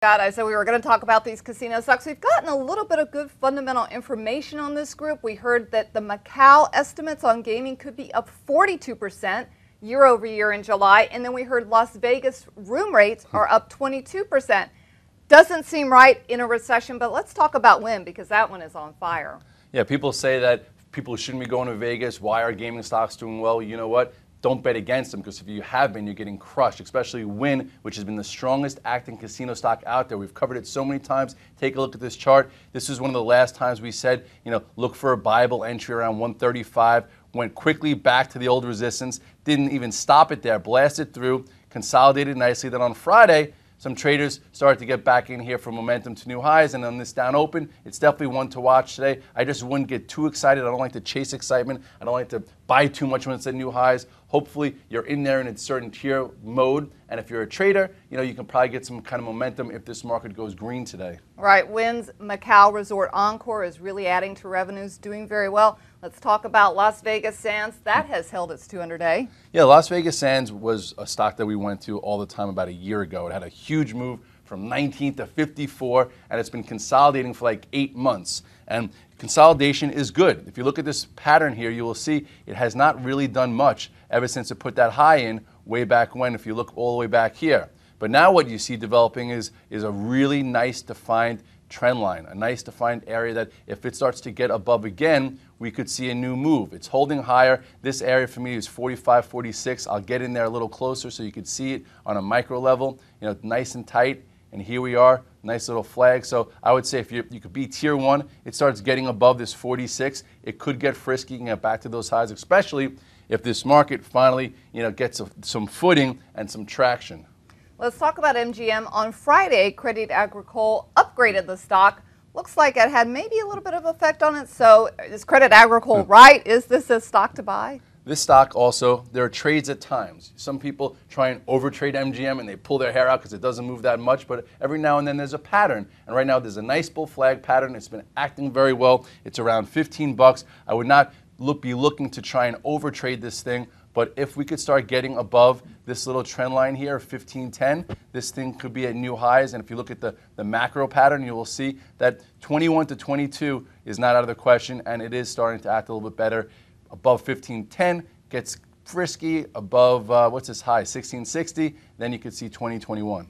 God, I said we were going to talk about these casino stocks. We've gotten a little bit of good fundamental information on this group. We heard that the Macau estimates on gaming could be up 42% year over year in July. And then we heard Las Vegas room rates are up 22%. Doesn't seem right in a recession, but let's talk about WYNN because that one is on fire. Yeah, people say that people shouldn't be going to Vegas. Why are gaming stocks doing well? You know what? Don't bet against them, because if you have been, you're getting crushed, especially WYNN, which has been the strongest acting casino stock out there. We've covered it so many times. Take a look at this chart. This is one of the last times we said, look for a Bible entry around 135. Went quickly back to the old resistance. Didn't even stop it there. Blasted through. Consolidated nicely. Then on Friday, some traders started to get back in here for momentum to new highs, and on this down open, it's definitely one to watch today. I just wouldn't get too excited. I don't like to chase excitement. I don't like to buy too much when it's at new highs. Hopefully, you're in there in a certain tier mode, and if you're a trader, you can probably get some kind of momentum if this market goes green today. Right, WYNN's Macau Resort Encore is really adding to revenues, doing very well. Let's talk about Las Vegas Sands. That has held its 200-day. Yeah, Las Vegas Sands was a stock that we went to all the time about a year ago. It had a huge move from 19 to 54, and it's been consolidating for like 8 months. And consolidation is good. If you look at this pattern here, you will see it has not really done much ever since it put that high in way back when, if you look all the way back here. But now what you see developing is a really nice defined trend line, a nice defined area that if it starts to get above again, we could see a new move. It's holding higher. This area for me is 45, 46. I'll get in there a little closer so you could see it on a micro level, nice and tight. And here we are, nice little flag. So I would say if you could be tier one, it starts getting above this 46. It could get frisky and get back to those highs, especially if this market finally, gets some footing and some traction. Let's talk about MGM. On Friday, Crédit Agricole upgraded the stock. Looks like it had maybe a little bit of effect on it. So is Crédit Agricole right? Is this a stock to buy? This stock also, there are trades at times. Some people try and overtrade MGM and they pull their hair out because it doesn't move that much, but every now and then there's a pattern. And right now there's a nice bull flag pattern. It's been acting very well. It's around 15 bucks. I would not be looking to try and overtrade this thing, but if we could start getting above this little trend line here, 1510, this thing could be at new highs. And if you look at the macro pattern, you will see that 21 to 22 is not out of the question, and it is starting to act a little bit better. Above 1510 gets frisky. Above, what's this high, 1660, then you could see 2021.